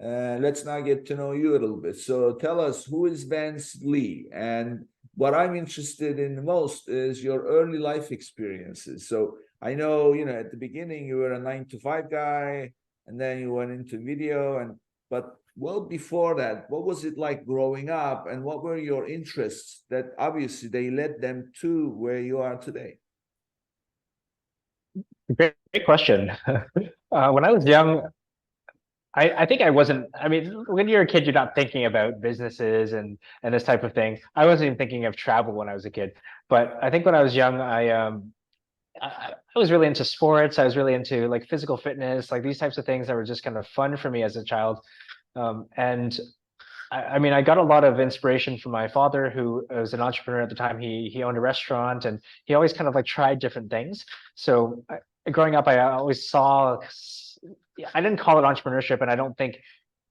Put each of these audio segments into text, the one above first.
Let's now get to know you a little bit. So tell us, who is Vance Lee? And what I'm interested in the most is your early life experiences. So I know, at the beginning you were a 9 to 5 guy, and then you went into video, but well before that, what was it like growing up, and what were your interests that obviously they led them to where you are today? Great question. When I was young, I think I wasn't. I mean, when you're a kid, you're not thinking about businesses and this type of thing. I wasn't even thinking of travel when I was a kid. But I think when I was young, I was really into sports. I was really into like physical fitness, like these types of things that were just kind of fun for me as a child. And I mean, I got a lot of inspiration from my father, who was an entrepreneur at the time. He owned a restaurant, and he always kind of like tried different things. So growing up, I always saw. I didn't call it entrepreneurship, and I don't think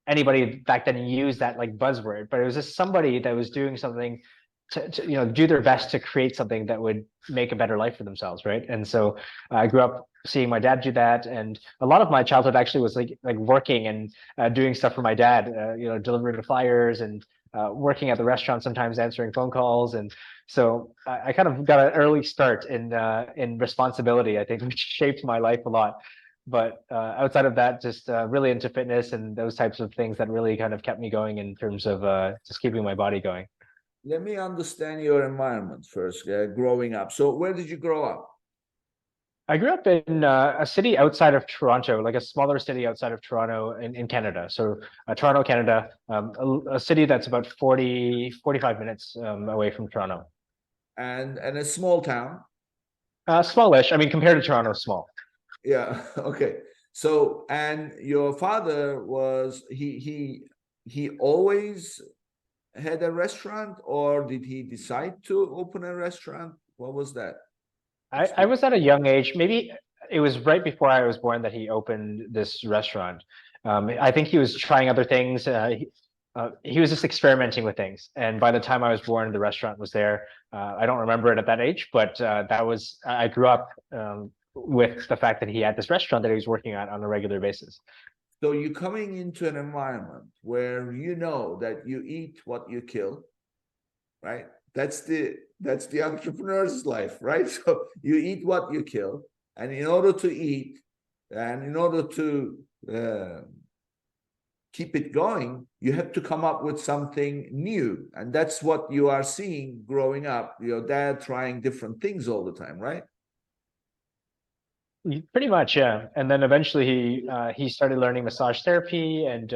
anybody back then used that like buzzword, but it was just somebody that was doing something to do their best to create something that would make a better life for themselves, right? And so I grew up seeing my dad do that, and a lot of my childhood actually was like working and doing stuff for my dad, delivering the flyers and working at the restaurant, sometimes answering phone calls. And so I kind of got an early start in responsibility, I think, which shaped my life a lot. But outside of that, just really into fitness and those types of things that really kind of kept me going in terms of just keeping my body going. Let me understand your environment first, growing up. So where did you grow up? I grew up in a city outside of Toronto, like a smaller city outside of Toronto in Canada. So Toronto, Canada, a city that's about 45 minutes away from Toronto. And a small town. Smallish. I mean, compared to Toronto, small. Yeah. Okay. So, and your father was he always had a restaurant, or did he decide to open a restaurant? What was that I experience? was at a young age, maybe it was right before I was born that he opened this restaurant. I think he was trying other things. He was just experimenting with things. And by the time I was born, the restaurant was there. I don't remember it at that age, but I grew up with the fact that he had this restaurant that he was working on a regular basis. So you're coming into an environment where you know that you eat what you kill, right? That's the entrepreneur's life, right? So you eat what you kill, and in order to eat, and in order to keep it going, you have to come up with something new, and that's what you are seeing growing up. Your dad trying different things all the time, right? Pretty much, yeah. And then eventually he started learning massage therapy and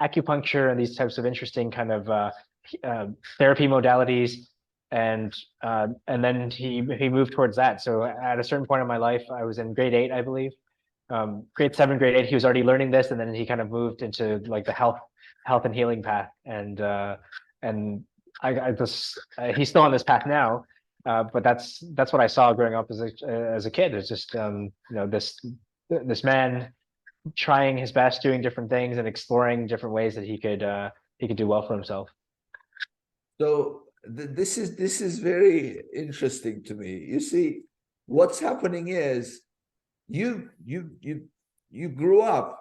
acupuncture and these types of interesting kind of therapy modalities. And then he moved towards that. So at a certain point in my life, I was in grade 8, I believe. Grade 7, grade 8, he was already learning this, and then he kind of moved into like the health and healing path. And I just he's still on this path now, but that's what I saw growing up as a kid. It's just this man trying his best, doing different things, and exploring different ways that he could do well for himself. So this is very interesting to me. You see, what's happening is you grew up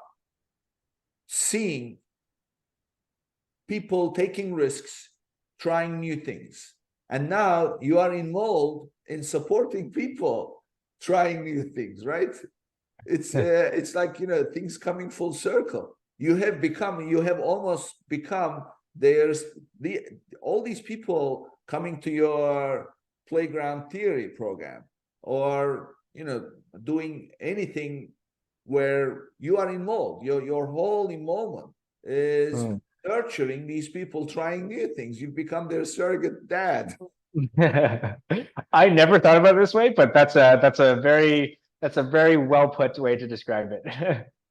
seeing people taking risks, trying new things, and now you are involved in supporting people trying new things, right? It's like, things coming full circle. You have almost become, there's the all these people coming to your playground theory program, or doing anything where you are involved. Your whole involvement is Mm. nurturing these people trying new things. You've become their surrogate dad. I never thought about it this way, but that's a very well put way to describe it.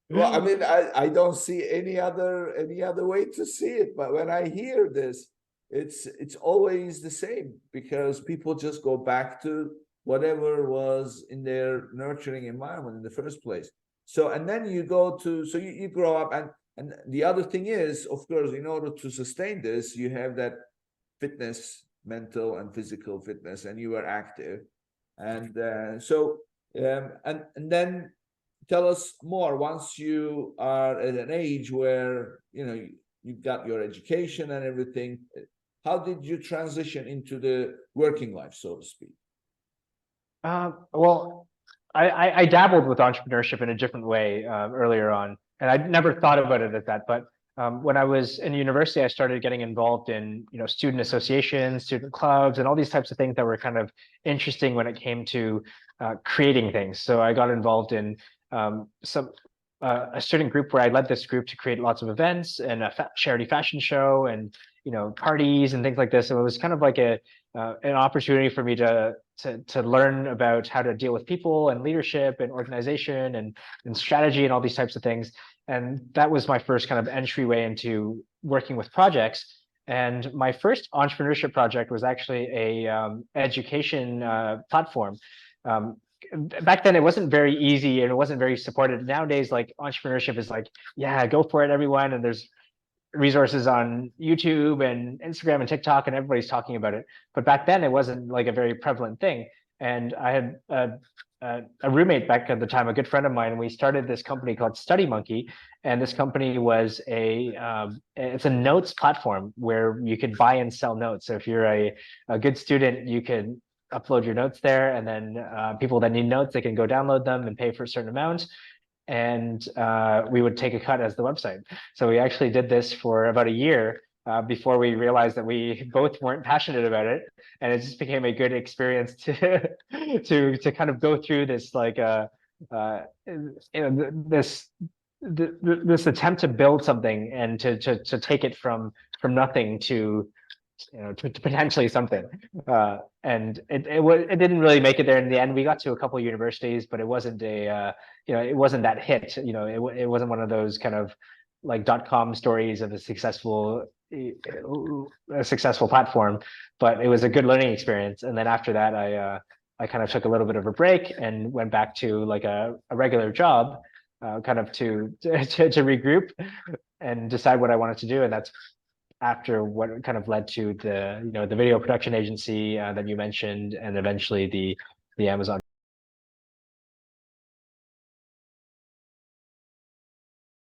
Well, I mean, I don't see any other way to see it. But when I hear this, it's always the same, because people just go back to whatever was in their nurturing environment in the first place. So, and then you grow up, and the other thing is, of course, in order to sustain this, you have that fitness, mental and physical fitness, and you are active. And and then tell us more once you are at an age where, you know, you've got your education and everything. How did you transition into the working life, so to speak? Well, I dabbled with entrepreneurship in a different way earlier on, and I never thought about it as that. But when I was in university, I started getting involved in, you know, student associations, student clubs, and all these types of things that were kind of interesting when it came to creating things. So I got involved in some a student group where I led this group to create lots of events and a charity fashion show and, you know, parties and things like this. So it was kind of like a an opportunity for me to learn about how to deal with people and leadership and organization and strategy and all these types of things. And that was my first kind of entryway into working with projects. And my first entrepreneurship project was actually a education platform. Um, Back then it wasn't very easy and it wasn't very supported. Nowadays, like, entrepreneurship is like, yeah, go for it, everyone. And there's resources on YouTube and Instagram and TikTok, and everybody's talking about it. But back then, it wasn't like a very prevalent thing. And I had a roommate back at the time, a good friend of mine, and we started this company called Study Monkey. And this company was it's a notes platform where you could buy and sell notes. So if you're a good student, you could upload your notes there, and then people that need notes, they can go download them and pay for a certain amount, and we would take a cut as the website. So we actually did this for about a year before we realized that we both weren't passionate about it, and it just became a good experience to to kind of go through this, like you know, this attempt to build something and to take it from nothing to, you know, to potentially something. And it didn't really make it there in the end. We got to a couple of universities, but it wasn't you know, it wasn't that hit. You know, it wasn't one of those kind of like .com stories of a successful platform, but it was a good learning experience. And then after that, I kind of took a little bit of a break and went back to like a regular job, kind of to regroup and decide what I wanted to do. And that's after what kind of led to the, you know, the video production agency that you mentioned, and eventually the Amazon